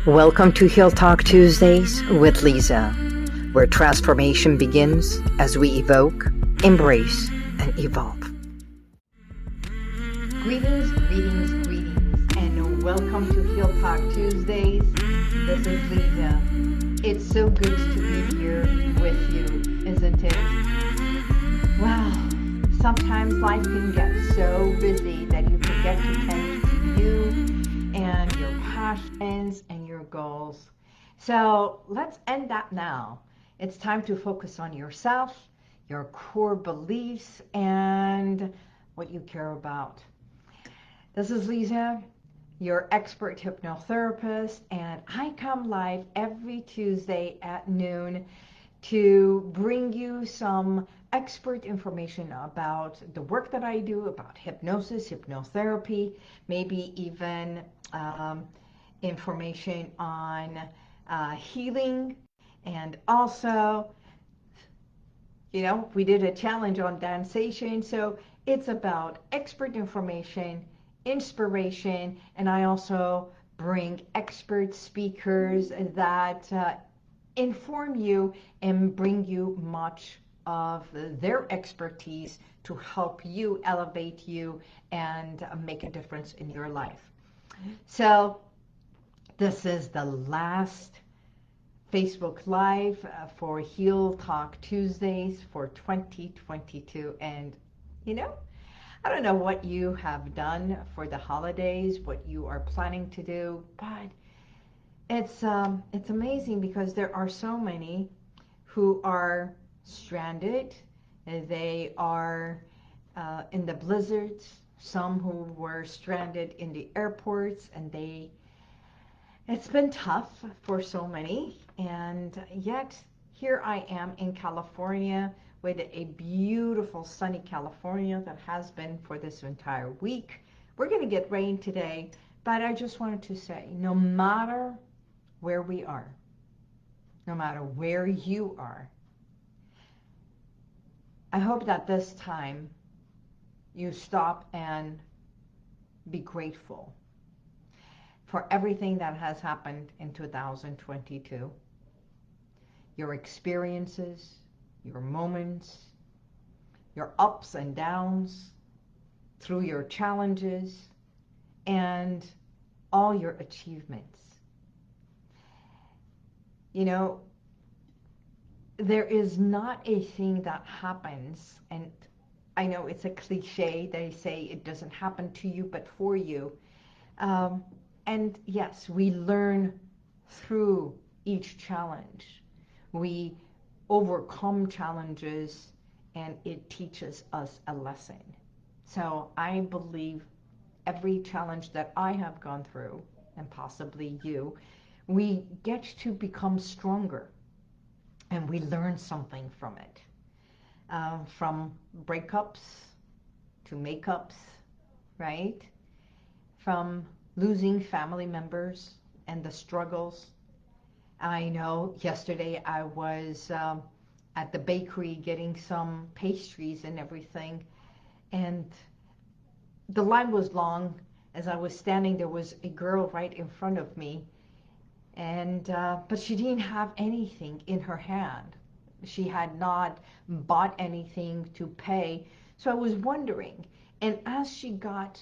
Welcome to Heal Talk Tuesdays with Liza, where transformation begins as we evoke, embrace, and evolve. Greetings, greetings, greetings, and welcome to Heal Talk Tuesdays. This is Liza. It's so good to be here with you, isn't it? Wow, sometimes life can get so busy that you forget to tend to you and your passions and your goals. So let's end that now. It's time to focus on yourself, your core beliefs, and what you care about. This is Liza, your expert hypnotherapist, and I come live every Tuesday at noon to bring you some expert information about the work that I do, about hypnosis, hypnotherapy, maybe even information on healing. And also, we did a challenge on dancing, so it's about expert information, inspiration, and I also bring expert speakers that inform you and bring you much of their expertise to help you elevate you and make a difference in your life. So this is the last Facebook Live for Heal Talk Tuesdays for 2022. And I don't know what you have done for the holidays, what you are planning to do, but it's amazing because there are so many who are stranded. They are in the blizzards, some who were stranded in the airports, and it's been tough for so many. And yet here I am in California with a beautiful sunny California that has been for this entire week. We're going to get rain today, but I just wanted to say, no matter where we are, no matter where you are, I hope that this time you stop and be grateful for everything that has happened in 2022. Your experiences, your moments, your ups and downs, through your challenges, and all your achievements. There is not a thing that happens, and I know it's a cliche, they say it doesn't happen to you but for you. And yes, we learn through each challenge. We overcome challenges and it teaches us a lesson. So I believe every challenge that I have gone through, and possibly you, we get to become stronger and we learn something from it. From breakups to makeups, right? From losing family members and the struggles. I know yesterday I was at the bakery getting some pastries and everything, and the line was long. As I was standing, there was a girl right in front of me, and but she didn't have anything in her hand. She had not bought anything to pay. So I was wondering, and as she got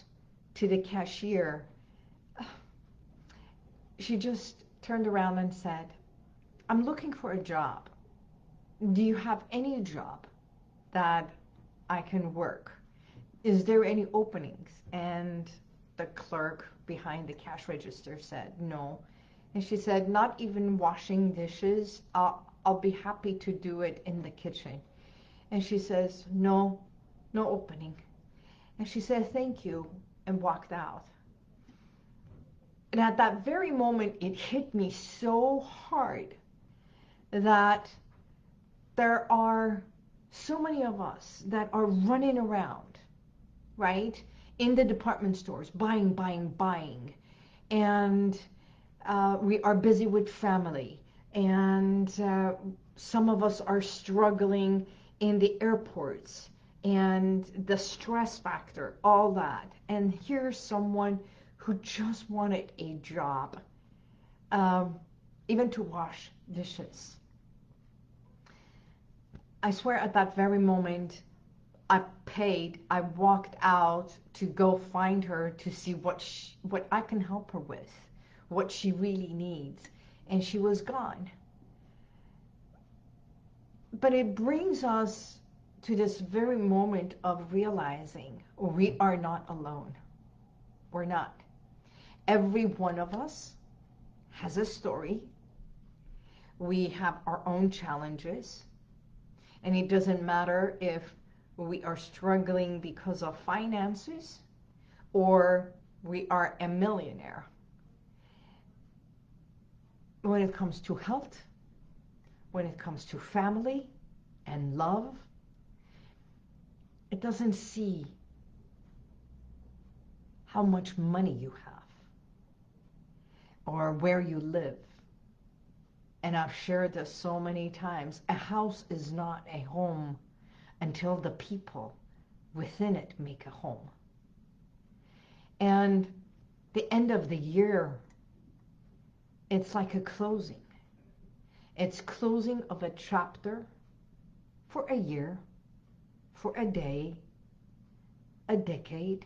to the cashier, she just turned around and said, "I'm looking for a job. Do you have any job that I can work? Is there any openings?" And the clerk behind the cash register said, "No." And she said, "Not even washing dishes? I'll be happy to do it in the kitchen." And she says, "No, no opening." And she said, "Thank you," and walked out. And at that very moment, it hit me so hard that there are so many of us that are running around, right, in the department stores, buying, buying, buying. And we are busy with family. And some of us are struggling in the airports and the stress factor, all that. And here's someone who just wanted a job. even to wash dishes. I swear at that very moment, I paid, I walked out to go find her to see what I can help her with, what she really needs, and she was gone. But it brings us to this very moment of realizing we are not alone. We're not. Every one of us has a story. We have our own challenges. And it doesn't matter if we are struggling because of finances or we are a millionaire. When it comes to health, when it comes to family and love, it doesn't see how much money you have or where you live. And I've shared this so many times. A house is not a home until the people within it make a home. And the end of the year, it's like a closing. It's closing of a chapter for a year, for a day, a decade.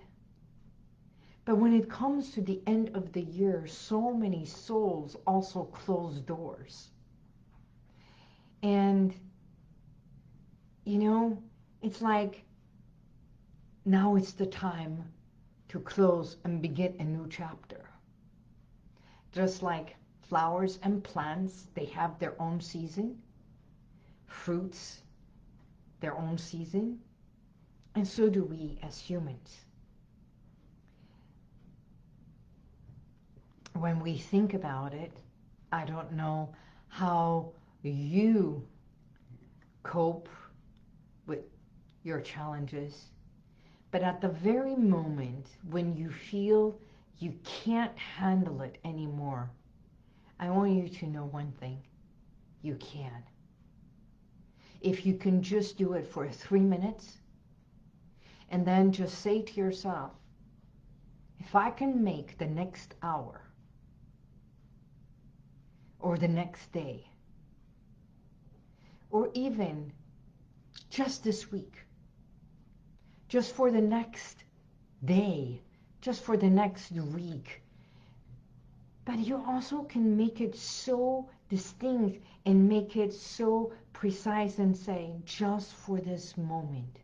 But when it comes to the end of the year, so many souls also close doors. And, you know, it's like now it's the time to close and begin a new chapter. Just like flowers and plants, they have their own season. Fruits, their own season. And so do we as humans. When we think about it, I don't know how you cope with your challenges, but at the very moment when you feel you can't handle it anymore, I want you to know one thing: you can. If you can just do it for 3 minutes, and then just say to yourself, if I can make the next hour, or the next day, or even just this week, just for the next day, just for the next week, but you also can make it so distinct and make it so precise and say, just for this moment,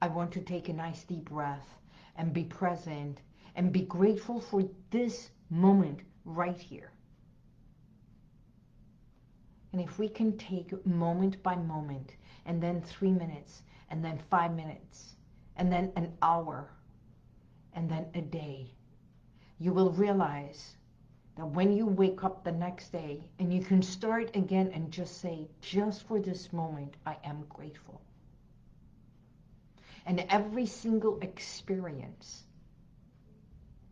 I want to take a nice deep breath and be present and be grateful for this moment right here. And if we can take moment by moment, and then 3 minutes, and then 5 minutes, and then an hour, and then a day, you will realize that when you wake up the next day, and you can start again and just say, just for this moment, I am grateful. And every single experience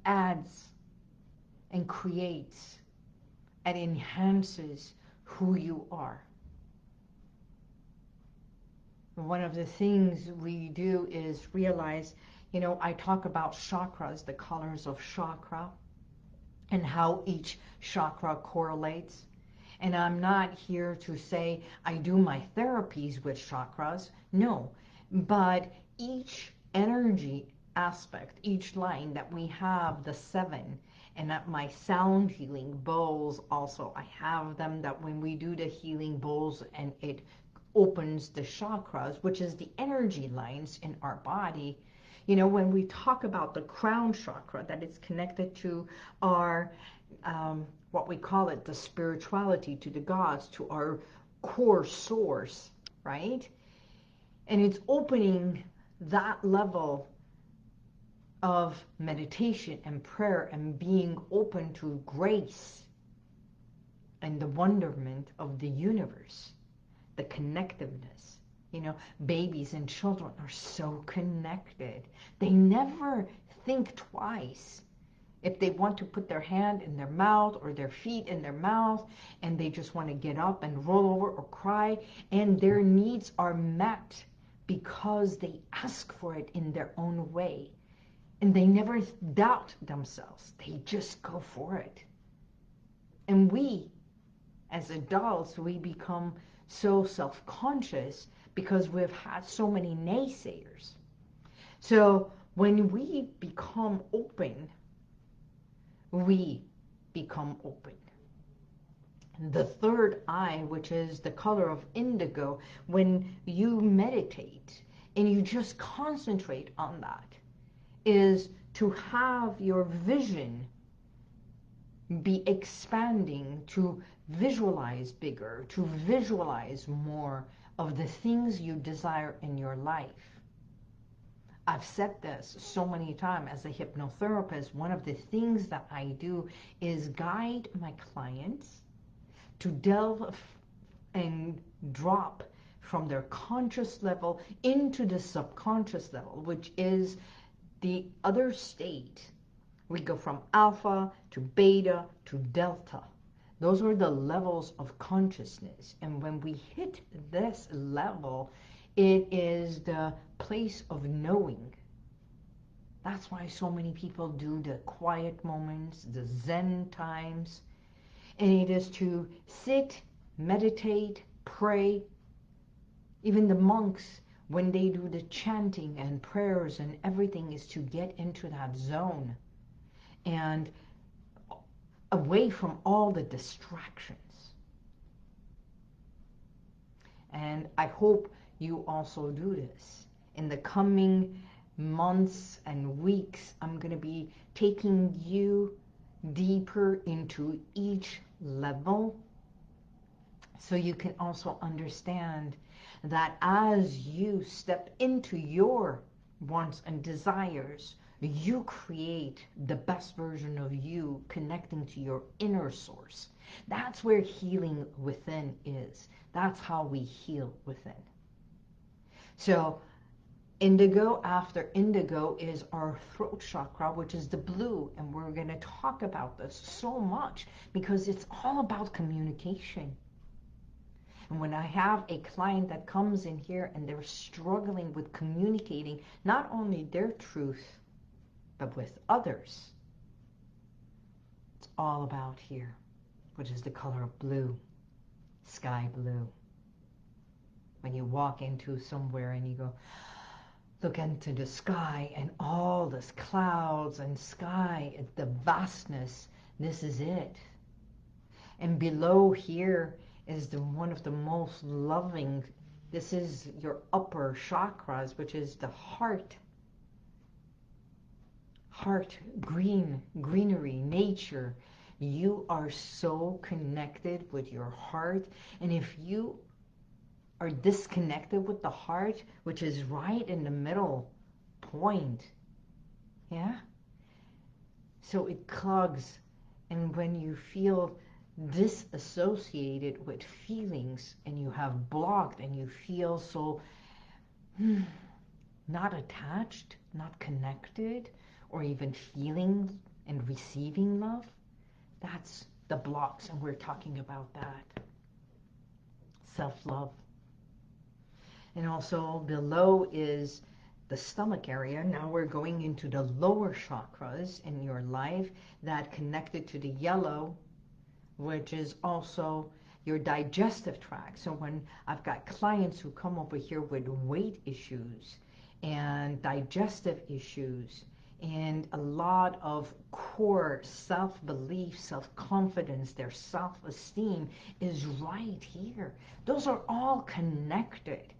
adds and creates and enhances who you are. One of the things we do is realize, you know, I talk about chakras, the colors of chakra, and how each chakra correlates. And I'm not here to say I do my therapies with chakras. No, but each energy aspect, each line that we have, the 7, and at my sound healing bowls also, I have them that when we do the healing bowls and it opens the chakras, which is the energy lines in our body. You know, when we talk about the crown chakra, that it's connected to our, what we call it, the spirituality, to the gods, to our core source, right? And it's opening that level of meditation and prayer and being open to grace and the wonderment of the universe, the connectiveness. You know, babies and children are so connected. They never think twice if they want to put their hand in their mouth or their feet in their mouth, and they just want to get up and roll over or cry, and their needs are met because they ask for it in their own way. And they never doubt themselves. They just go for it. And we, as adults, we become so self-conscious because we've had so many naysayers. So when we become open, we become open. The third eye, which is the color of indigo, when you meditate and you just concentrate on that, is to have your vision be expanding, to visualize bigger, to visualize more of the things you desire in your life. I've said this so many times as a hypnotherapist. One of the things that I do is guide my clients to delve and drop from their conscious level into the subconscious level, which is the other state. We go from alpha to beta to delta. Those are the levels of consciousness. And when we hit this level, it is the place of knowing. That's why so many people do the quiet moments, the Zen times. And it is to sit, meditate, pray. Even the monks, when they do the chanting and prayers and everything, is to get into that zone and away from all the distractions. And I hope you also do this. In the coming months and weeks, I'm going to be taking you deeper into each level so you can also understand that as you step into your wants and desires, you create the best version of you, connecting to your inner source. That's where healing within is. That's how we heal within. So indigo, after indigo, is our throat chakra, which is the blue. And we're going to talk about this so much because it's all about communication. And when I have a client that comes in here and they're struggling with communicating not only their truth, but with others, it's all about here, which is the color of blue, sky blue. When you walk into somewhere and you go, look into the sky and all this clouds and sky, the vastness, this is it. And below here is one of the most loving, this is your upper chakras, which is the heart. Heart, greenery, nature. You are so connected with your heart. And if you are disconnected with the heart, which is right in the middle point, yeah? So it clogs. And when you feel disassociated with feelings and you have blocked and you feel so not attached, not connected, or even feeling and receiving love, that's the blocks, and we're talking about that. Self-love. And also below is the stomach area. Now we're going into the lower chakras in your life that connected to the yellow, which is also your digestive tract. So when I've got clients who come over here with weight issues and digestive issues and a lot of core self-belief, self-confidence, their self-esteem is right here. Those are all connected.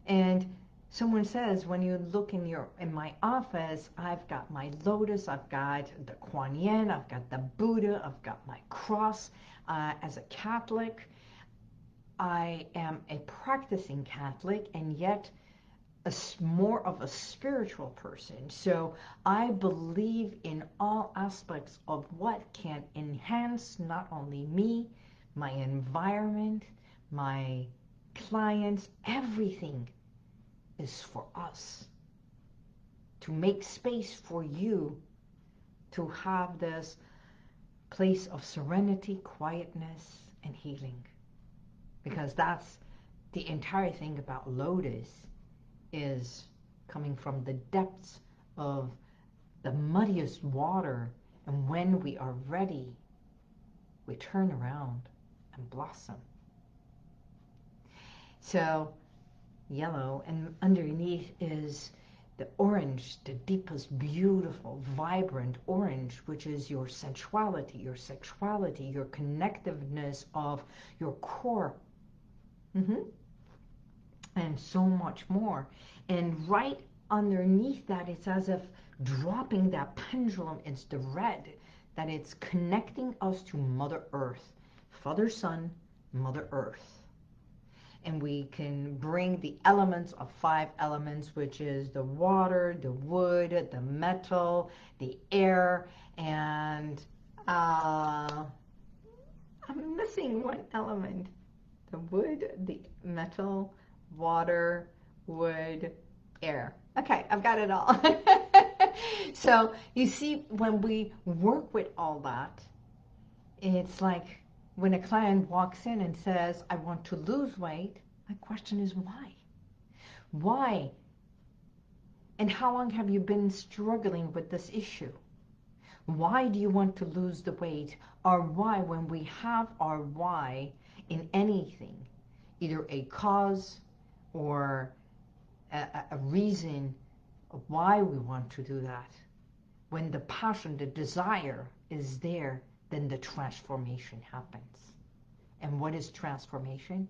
And someone says, when you look in my office, I've got my lotus, I've got the Kuan Yin, I've got the Buddha, I've got my cross. As a Catholic, I am a practicing Catholic, and yet more of a spiritual person. So I believe in all aspects of what can enhance not only me, my environment, my clients, everything is for us. To make space for you to have this place of serenity, quietness, and healing. Because that's the entire thing about Lotus, is coming from the depths of the muddiest water, and when we are ready we turn around and blossom. So yellow, and underneath is the orange, the deepest, beautiful, vibrant orange, which is your sensuality, your sexuality, your connectiveness of your core. And so much more. And right underneath that, it's as if dropping that pendulum, it's the red, that it's connecting us to Mother Earth, Father, Son, Mother Earth. And we can bring the elements of 5 elements, which is the water, the wood, the metal, the air, and I'm missing one element. The wood, the metal, water, wood, air. Okay, I've got it all. So you see, when we work with all that, it's like when a client walks in and says, I want to lose weight, my question is why? Why? And how long have you been struggling with this issue? Why do you want to lose the weight? Or why, when we have our why in anything, either a cause or a reason of why we want to do that, when the passion, the desire is there, then the transformation happens. And what is transformation?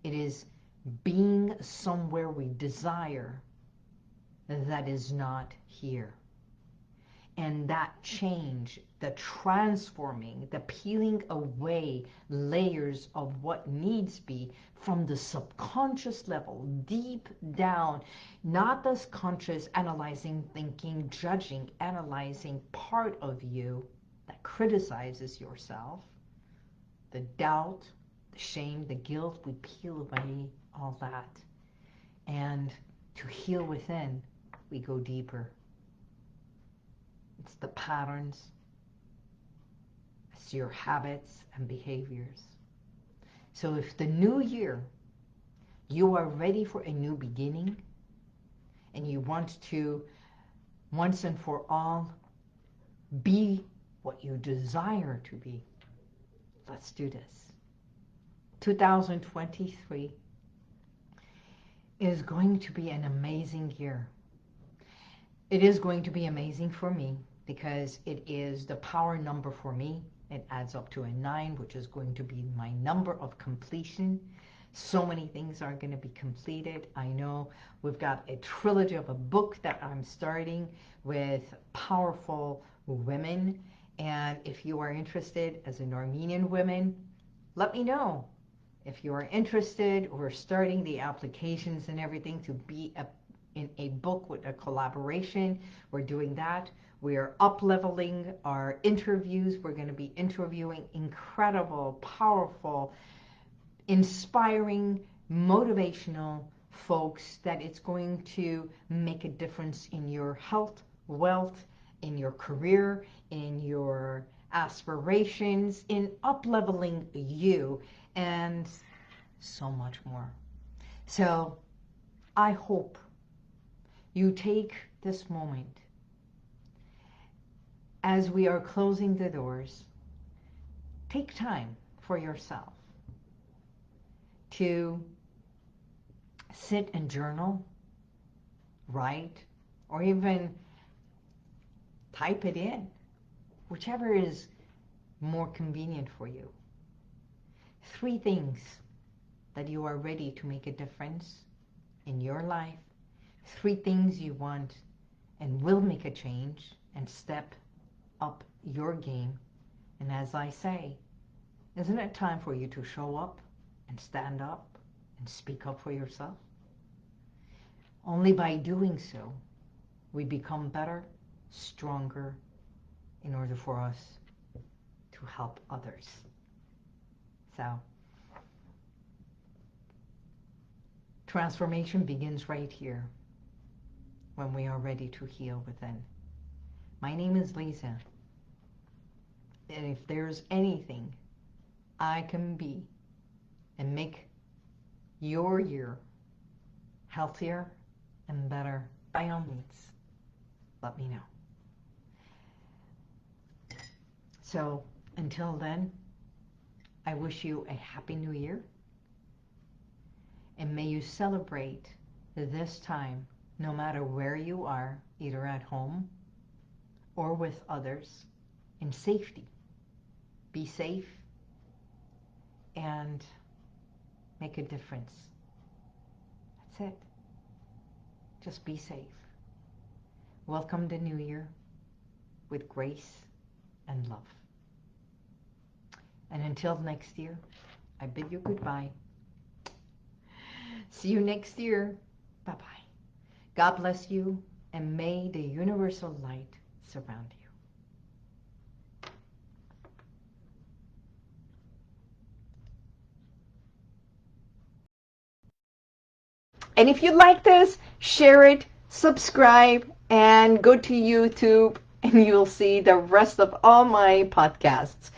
It is being somewhere we desire that is not here. And that change, the transforming, the peeling away layers of what needs be from the subconscious level, deep down, not this conscious analyzing, thinking, judging, analyzing part of you that criticizes yourself, the doubt, the shame, the guilt, we peel away all that. And to heal within, we go deeper. It's the patterns, it's your habits and behaviors. So if the new year, you are ready for a new beginning, and you want to, once and for all, be what you desire to be, let's do this. 2023 is going to be an amazing year. It is going to be amazing for me because it is the power number for me. It adds up to a 9, which is going to be my number of completion. So many things are going to be completed. I know we've got a trilogy of a book that I'm starting with powerful women. And if you are interested as an Armenian woman, let me know. If you are interested, we're starting the applications and everything to be in a book with a collaboration. We're doing that. We are up-leveling our interviews. We're going to be interviewing incredible, powerful, inspiring, motivational folks that it's going to make a difference in your health, wealth, in your career, in your aspirations, in up-leveling you, and so much more. So I hope you take this moment as we are closing the doors. Take time for yourself to sit and journal, write, or even type it in, whichever is more convenient for you. 3 things that you are ready to make a difference in your life. 3 things you want and will make a change and step up your game. And as I say, isn't it time for you to show up and stand up and speak up for yourself? Only by doing so, we become better, stronger, in order for us to help others. So, transformation begins right here when we are ready to heal within. My name is Liza, and if there's anything I can be and make your year healthier and better, by all means, let me know. So until then, I wish you a happy new year. And may you celebrate this time, no matter where you are, either at home or with others, in safety. Be safe and make a difference. That's it. Just be safe. Welcome the new year with grace and love. And until next year, I bid you goodbye. See you next year. Bye-bye. God bless you, and may the universal light surround you. And if you like this, share it, subscribe, and go to YouTube, and you'll see the rest of all my podcasts.